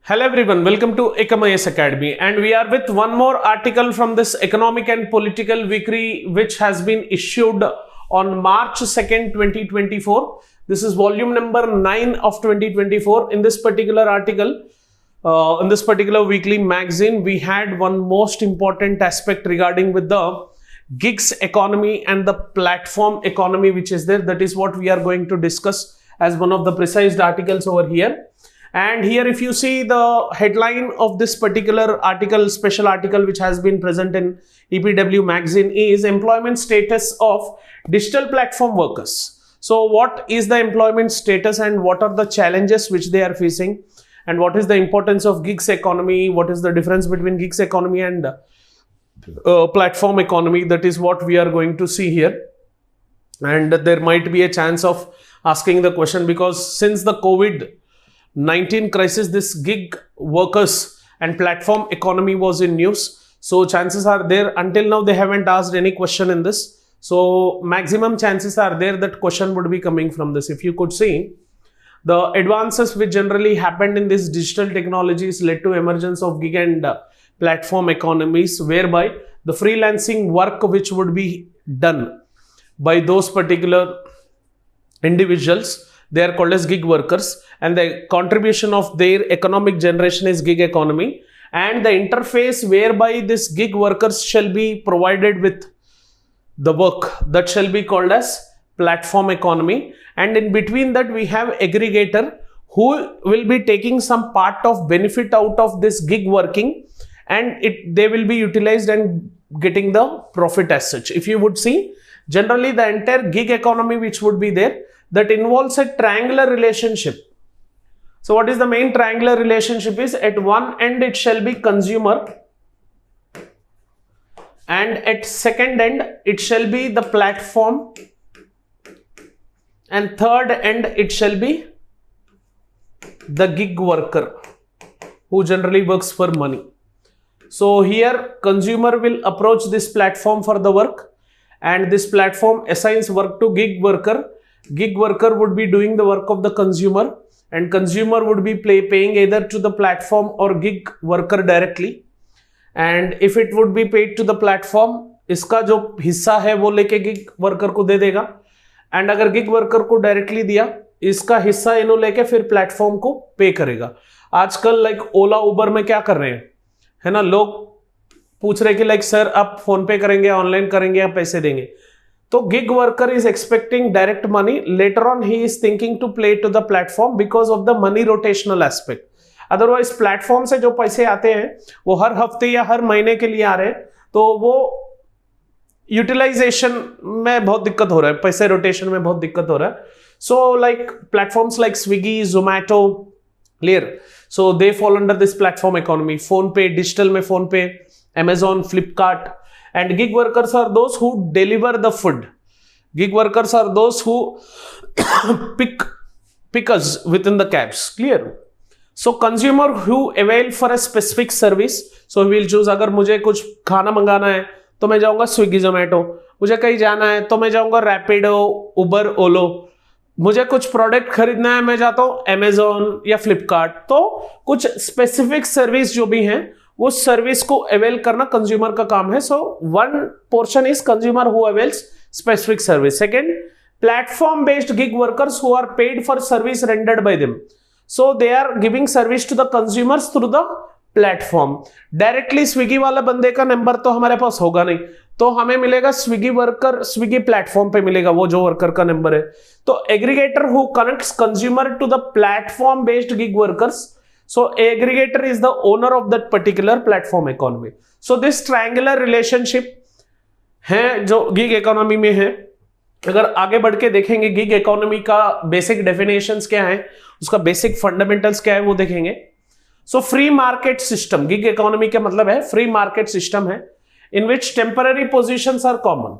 Hello everyone, welcome to Economics Academy, and we are with one more article from this Economic and Political Weekly which has been issued on March 2nd, 2024. This is volume number 9 of 2024. In this particular article, in this particular weekly magazine, we had one most important aspect regarding with the gigs economy and the platform economy which is there. That is what we are going to discuss as one of the precise articles over here. And here if you see the headline of this particular article, special article which has been present in EPW magazine is employment status of digital platform workers. So what is the employment status and what are the challenges which they are facing, and what is the importance of gigs economy, what is the difference between gigs economy and platform economy? That is what we are going to see here. And there might be a chance of asking the question, because since the COVID-19 crisis, this gig workers and platform economy was in news. So chances are there, until now they haven't asked any question in this. So maximum chances are there that question would be coming from this. If you could see, the advances which generally happened in these digital technologies led to emergence of gig and platform economies, whereby the freelancing work which would be done by those particular individuals, they are called as gig workers, and the contribution of their economic generation is gig economy, and the interface whereby this gig workers shall be provided with the work, that shall be called as platform economy. And in between that we have aggregator who will be taking some part of benefit out of this gig working, and they will be utilized and getting the profit as such. If you would see, generally the entire gig economy which would be there, that involves a triangular relationship. So what is the main triangular relationship is, at one end it shall be consumer, and at second end it shall be the platform, and third end it shall be the gig worker who generally works for money. So here consumer will approach this platform for the work, and this platform assigns work to gig worker. Gig worker would be doing the work of the consumer, and consumer would be paying either to the platform or gig worker directly. And if it would be paid to the platform, इसका जो हिस्सा है वो लेके gig worker को दे देगा, and अगर gig worker को डायरेक्टली दिया, इसका हिस्सा इन्हों लेके फिर प्लेटफॉर्म को पे करेगा. आजकल लाइक ओला उबर में क्या कर रहे हैं, है ना, लोग पूछ रहे कि लाइक सर आप फोन पे करेंगे, ऑनलाइन करेंगे या पैसे देंगे. तो gig worker is expecting direct money, later on he is thinking to play to the platform because of the money rotational aspect. Otherwise platform से जो पैसे आते हैं वो हर हफ्ते या हर महीने के लिए आ रहे हैं, तो वो यूटिलाइजेशन में बहुत दिक्कत हो रहा है, पैसे रोटेशन में बहुत दिक्कत हो रहा है. So like platforms like Swiggy, Zomato, clear, so they fall under this platform economy. Phone पे, डिजिटल में फोन पे, Amazon, Flipkart. And gig workers are those who deliver the food. Gig workers are those who pick us within the cabs. Clear? So consumer who avail for a specific service. So we will choose, अगर मुझे कुछ खाना मंगाना है तो मैं जाऊंगा Swiggy, Zomato. मुझे कहीं जाना है तो मैं जाऊंगा रैपिडो, उबर, ओलो. मुझे कुछ प्रोडक्ट खरीदना है, मैं जाता हूँ Amazon या फ्लिपकार्ट. तो कुछ स्पेसिफिक सर्विस जो भी हैं, वो सर्विस को अवेल करना कंज्यूमर का काम है. So one portion is consumer who avails specific service. Second, platform based gig workers who are paid for service rendered by them. So they are giving service to the consumers through the platform. Directly Swiggy वाला बंदे का number तो हमारे पास होगा नहीं, तो हमें मिलेगा स्विगी वर्कर, स्विगी प्लेटफॉर्म पे मिलेगा वो जो वर्कर का नंबर है. तो aggregator who connects consumer to the platform based gig workers. So aggregator is the owner of that particular platform economy. So this triangular relationship है जो gig economy में है. अगर आगे बढ़ के देखेंगे gig economy का basic definitions क्या है, उसका basic fundamentals क्या है, वो देखेंगे. So free market system, gig economy का मतलब है free market system है in which temporary positions are common.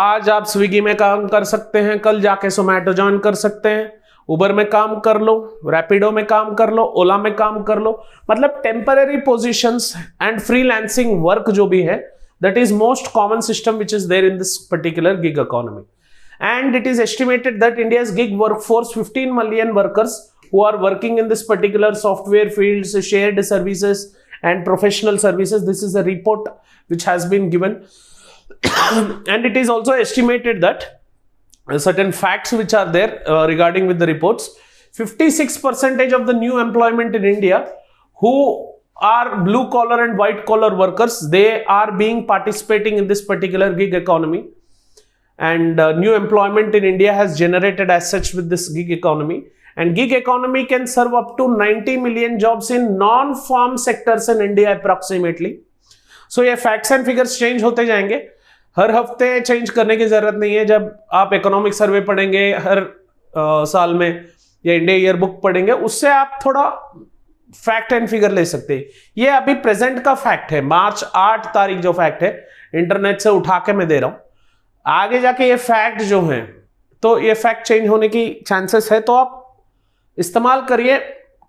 आज आप स्विगी में काम कर सकते हैं, कल जाके जोमैटो ज्वाइन कर सकते हैं, उबर में काम कर लो, रैपिडो में काम कर लो, ओला में काम कर लो. मतलब temporary positions and freelancing work जो भी है, that is most common system which is there in this particular gig economy. And it is estimated that India's gig workforce 15 million workers who are working in this particular software fields, shared services and professional services. This is a report which has been given. And it is also estimated that certain facts which are there regarding with the reports. 56% of the new employment in India who are blue collar and white collar workers, they are being participating in this particular gig economy. And new employment in India has generated as such with this gig economy. And gig economy can serve up to 90 million jobs in non-farm sectors in India approximately. So ये facts and figures change होते जाएंगे. हर हफ्ते change करने की जरूरत नहीं है. जब आप इकोनॉमिक सर्वे पढ़ेंगे हर साल में या इंडिया ईयर बुक पढ़ेंगे, उससे आप थोड़ा फैक्ट एंड फिगर ले सकते हैं. ये अभी प्रेजेंट का फैक्ट है, मार्च 8 तारीख जो फैक्ट है, इंटरनेट से उठा के मैं दे रहा हूं. आगे जाके ये फैक्ट जो है, तो ये फैक्ट चेंज होने की चांसेस है. तो आप इस्तेमाल करिए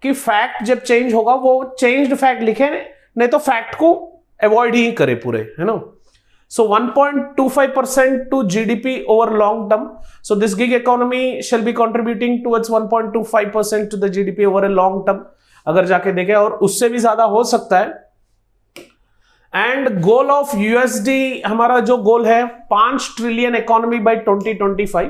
कि फैक्ट जब चेंज होगा वो चेंज्ड फैक्ट लिखे, नहीं तो फैक्ट को अवॉइड ही करे पूरे, है ना. So 1.25% to GDP over long term. So this gig economy shall be contributing towards 1.25% to the GDP over a long term. अगर जाके देखें, और उससे भी ज्यादा हो सकता है. एंड गोल ऑफ USD, हमारा जो गोल है 5 trillion economy bye 2025.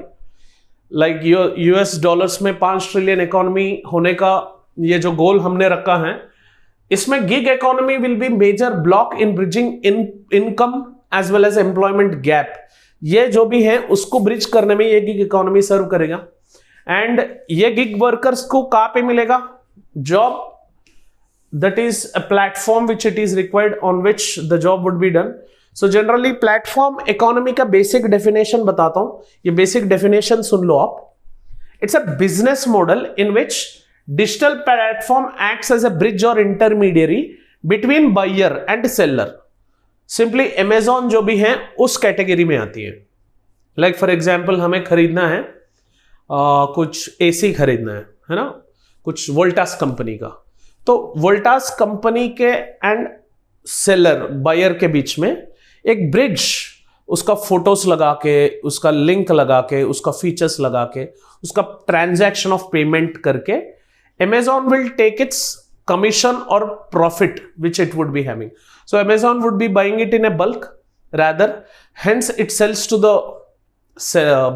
Like US dollars में 5 ट्रिलियन इकोनॉमी होने का ये जो गोल हमने रखा है, इसमें gig economy will be major block in bridging income as well as employment gap. ये जो भी है उसको ब्रिज करने में ये गिग इकोनॉमी सर्व करेगा. एंड ये गिग वर्कर्स को कहां पे मिलेगा job? That is a platform which it is required on which the job would be done. So generally platform economy का basic definition बताता हूं. ये basic definition सुन लो आप. It's a business model in which digital platform acts as a bridge or intermediary between buyer and seller. Simply Amazon जो भी है उस category में आती है. Like for example हमें खरीदना है कुछ AC खरीदना है ना, कुछ वोल्टास कंपनी का. तो वोल्टास कंपनी के एंड सेलर बायर के बीच में एक ब्रिज, उसका फोटोस लगा के, उसका लिंक लगा के, उसका फीचर्स लगा के, उसका ट्रांजैक्शन ऑफ पेमेंट करके Amazon will take its commission or profit which it would be having. So Amazon would be buying it in a bulk, rather hence it sells to the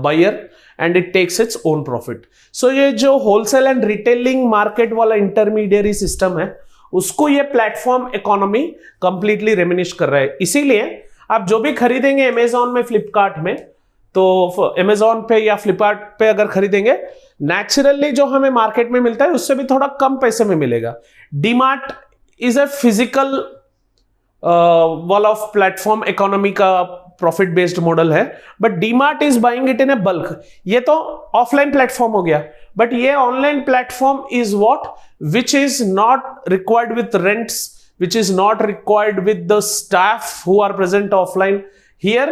buyer and it takes its own profit. So ये जो wholesale and retailing market वाला intermediary system है, उसको ये platform economy completely रेमिनिश कर रहा है. इसीलिए आप जो भी खरीदेंगे Amazon में, फ्लिपकार्ट में, तो Amazon पे या फ्लिपकार्ट पे अगर खरीदेंगे, नेचुरली जो हमें मार्केट में मिलता है उससे भी थोड़ा कम पैसे में मिलेगा. डीमार्ट इज अ फिजिकल वाला ऑफ प्लेटफॉर्म इकोनॉमी का प्रॉफिट बेस्ड मॉडल है, but DMart is buying it in A bulk. ये तो ऑफलाइन प्लेटफॉर्म हो गया, बट ये online platform is what which is not required with rents, which is not required with the staff who are present offline. Here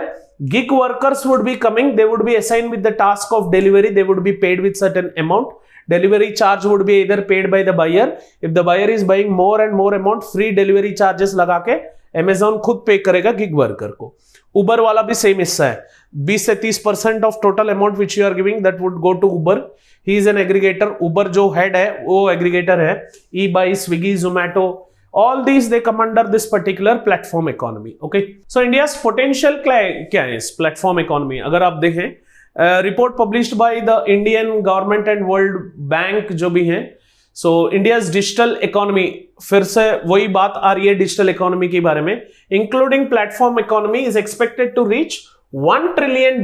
gig workers would be coming, they would be assigned with the task of delivery, they would be paid with certain amount. Delivery charge would be either paid by the buyer. If the buyer is buying more and more amount, free delivery charges लगा के Amazon खुद पे करेगा gig worker को. Uber वाला भी same हिस्सा है. 20 से 30% of total amount which you are giving that would go to Uber. He is an aggregator. Uber जो हेड है वो एग्रीगेटर है. eBay, Swiggy, Zomato, all these they come under this particular platform economy. Okay, so India's potential क्या है इस platform economy? अगर आप देखें report published by the Indian government and World Bank जो भी हैं, so India's digital economy, फिर से वही बात आ रही है डिजिटल इकोनॉमी के बारे में, including platform economy is expected to reach $1 trillion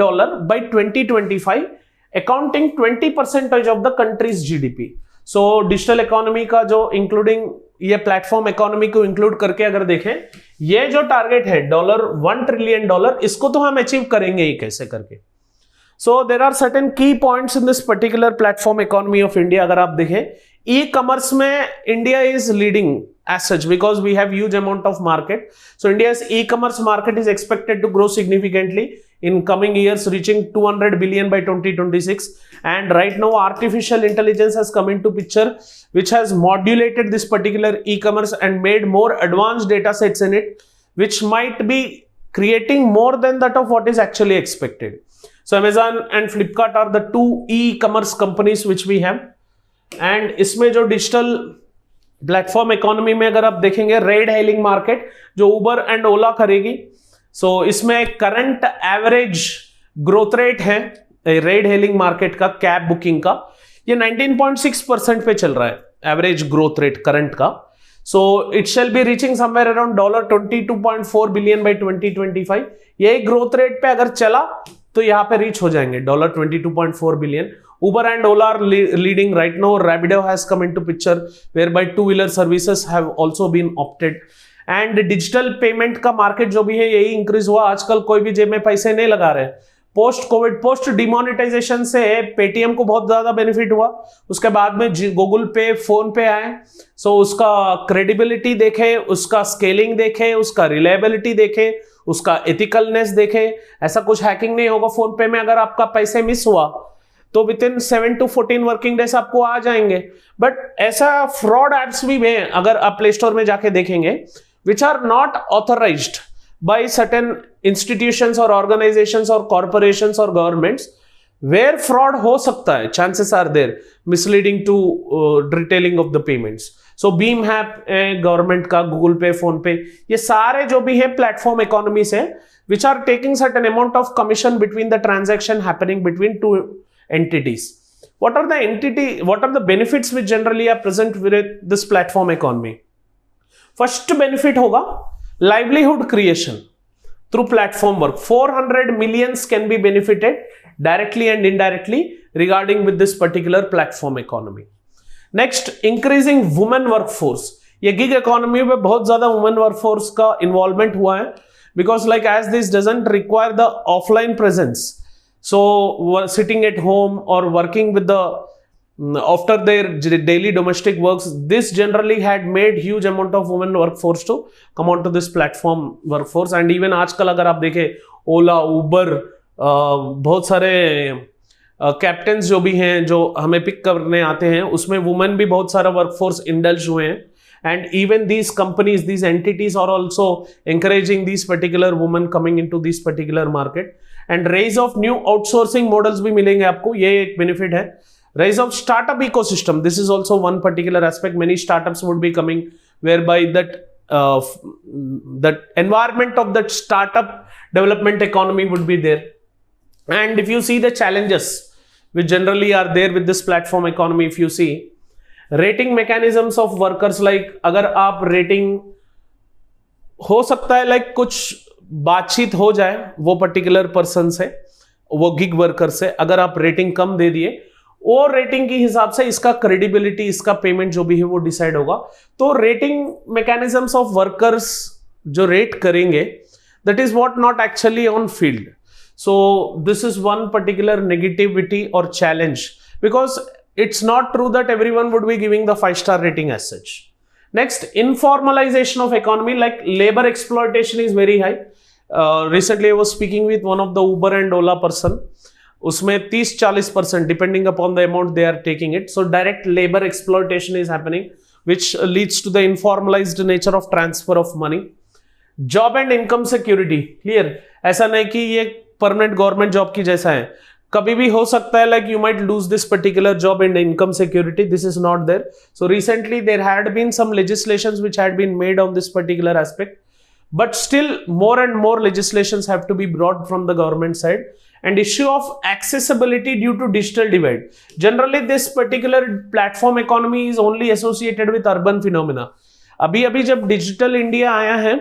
by 2025, accounting 20% of the country's GDP. So digital economy का जो इंक्लूडिंग ये प्लेटफॉर्म इकोनॉमी को इंक्लूड करके अगर देखें, ये जो टारगेट है $1 ट्रिलियन, इसको तो हम अचीव करेंगे ही कैसे करके. सो देयर आर सर्टेन की points in this particular platform economy of India. अगर आप देखें ई कॉमर्स में India is leading as such because we have huge amount of market. So India's e-commerce market is expected to grow significantly in coming years, reaching 200 billion by 2026. And right now artificial intelligence has come into picture, which has modulated this particular e-commerce and made more advanced data sets in it, which might be creating more than that of what is actually expected. So Amazon and Flipkart are the two e-commerce companies which we have. And इसमें जो digital platform economy में अगर आप देखेंगे red hailing market जो उबर and ओला करेगी, सो इसमें current average growth rate है रेड हेलिंग मार्केट का, कैब बुकिंग का, ये 19.6% पे चल रहा है एवरेज ग्रोथ रेट करंट का. So it shall be reaching somewhere around $22.4 billion bye 2025. यही ग्रोथ रेट पे अगर चला तो यहाँ पे रीच हो जाएंगे $22.4 billion. Uber and Ola are leading right now. Rapido has come into picture, whereby two-wheeler services have also been opted. And digital payment का मार्केट जो भी है यही इंक्रीज हुआ. आजकल कोई भी जेब में पैसे नहीं लगा रहे. पोस्ट कोविड, पोस्ट डिमोनेटाइजेशन से पेटीएम को बहुत ज्यादा बेनिफिट हुआ. उसके बाद में गूगल पे, फोन पे आए. सो उसका क्रेडिबिलिटी देखे, उसका स्केलिंग देखे, उसका रिलायबिलिटी देखे, उसका एथिकलनेस देखे. ऐसा कुछ हैकिंग नहीं होगा फोन पे में. अगर आपका पैसे मिस हुआ तो with in 7 to 14 working days आपको आ जाएंगे. बट ऐसा फ्रॉड एप्स भी हैं अगर आप प्ले स्टोर में जाके देखेंगे, which are not authorized by certain institutions और ऑर्गेनाइजेशंस और कॉर्पोरेशंस और गवर्नमेंट्स, वेयर फ्रॉड हो सकता है. Chances are there misleading to retailing of the payments. So BHIM app government का, गूगल पे, फोन पे, ये सारे जो भी है प्लेटफॉर्म इकोनॉमी से, which are taking certain amount of commission between the transaction happening between two entities. What are the benefits which generally are present with this platform economy? First benefit होगा livelihood creation through platform work. 400 millions can be benefited directly and indirectly regarding with this particular platform economy. Next, increasing women workforce. ये gig economy में बहुत ज़्यादा women workforce का involvement हुआ है, because like as this doesn't require the offline presence. So sitting at home or working with the after their daily domestic works, this generally had made huge amount of women workforce to come onto this platform workforce. And even आजकल अगर आप देखें ओला, उबर, बहुत सारे captains जो भी हैं जो हमें पिक करने आते हैं, उसमें वुमेन भी बहुत सारा वर्कफोर्स इंडल्ज हुए हैं. And even these companies, these entities are also encouraging these particular women coming into this particular market. And rise of new outsourcing models भी मिलेंगे आपको, ये एक benefit है. Rise of startup ecosystem, this is also one particular aspect. Many startups would be coming, whereby that environment of that startup development economy would be there. And if you see the challenges which generally are there with this platform economy, if you see rating mechanisms of workers, like अगर आप rating हो सकता है like कुछ बातचीत हो जाए वो पर्टिकुलर पर्सन से, वो गिग वर्कर से, अगर आप रेटिंग कम दे दिए, वो रेटिंग के हिसाब से इसका क्रेडिबिलिटी, इसका पेमेंट जो भी है वो डिसाइड होगा. तो रेटिंग मैकेनिज्म्स ऑफ वर्कर्स जो रेट करेंगे, that is what not actually on field. So this is one particular negativity और challenge, because it's not true that everyone would be giving the 5-star rating as such. Next, informalization of economy, like labor exploitation is very high. Recently I was speaking with one of the Uber and Ola person. उसमें 30-40% depending upon the amount they are taking it. So direct labor exploitation is happening, which leads to the informalized nature of transfer of money. Job and income security, clear. ऐसा नहीं कि ये permanent government job की जैसा है. कभी भी हो सकता है like you might lose this particular job and income security. This is not there. So recently there had been some legislations which had been made on this particular aspect, but still more and more legislations have to be brought from the government side. And issue of accessibility due to digital divide. Generally this particular platform economy is only associated with urban phenomena. अभी अभी जब digital India आया है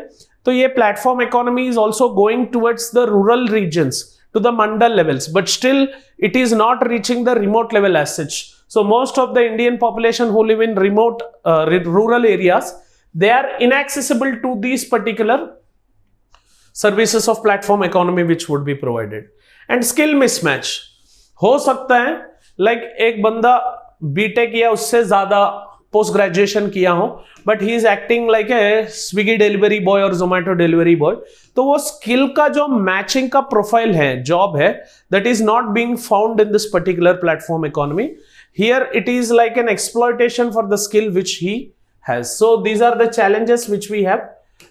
तो ये platform economy is also going towards the rural regions, to the mandal levels, but still it is not reaching the remote level as such. So most of the Indian population who live in remote rural areas, they are inaccessible to these particular services of platform economy which would be provided. And skill mismatch हो सकता है like एक बंदा BTech या उससे ज्यादा post graduation किया हो, but he is acting like a Swiggy delivery boy और जोमेटो डिलीवरी बॉय, तो वो स्किल का जो मैचिंग का प्रोफाइल है, जॉब है, that is not being found in this particular platform economy. Here it is like an exploitation for the skill which he has. So these are the challenges which we have.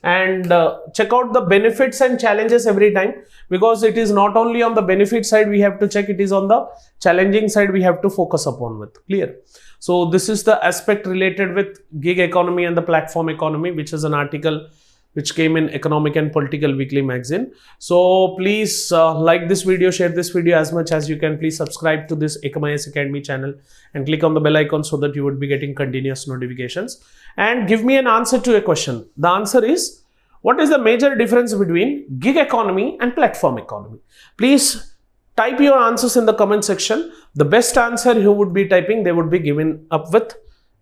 and check out the benefits and challenges every time, because it is not only on the benefit side we have to check, it is on the challenging side we have to focus upon with. Clear? So this is the aspect related with gig economy and the platform economy, which is an article which came in Economic and Political Weekly magazine. So please like this video, share this video as much as you can. Please subscribe to this ECOMIS Academy channel and click on the bell icon so that you would be getting continuous notifications. And give me an answer to a question. The answer is, what is the major difference between gig economy and platform economy? Please type your answers in the comment section. The best answer you would be typing, they would be given up with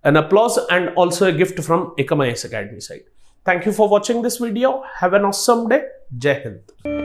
an applause and also a gift from ECOMIS Academy side. Thank you for watching this video. Have an awesome day. Jai Hind.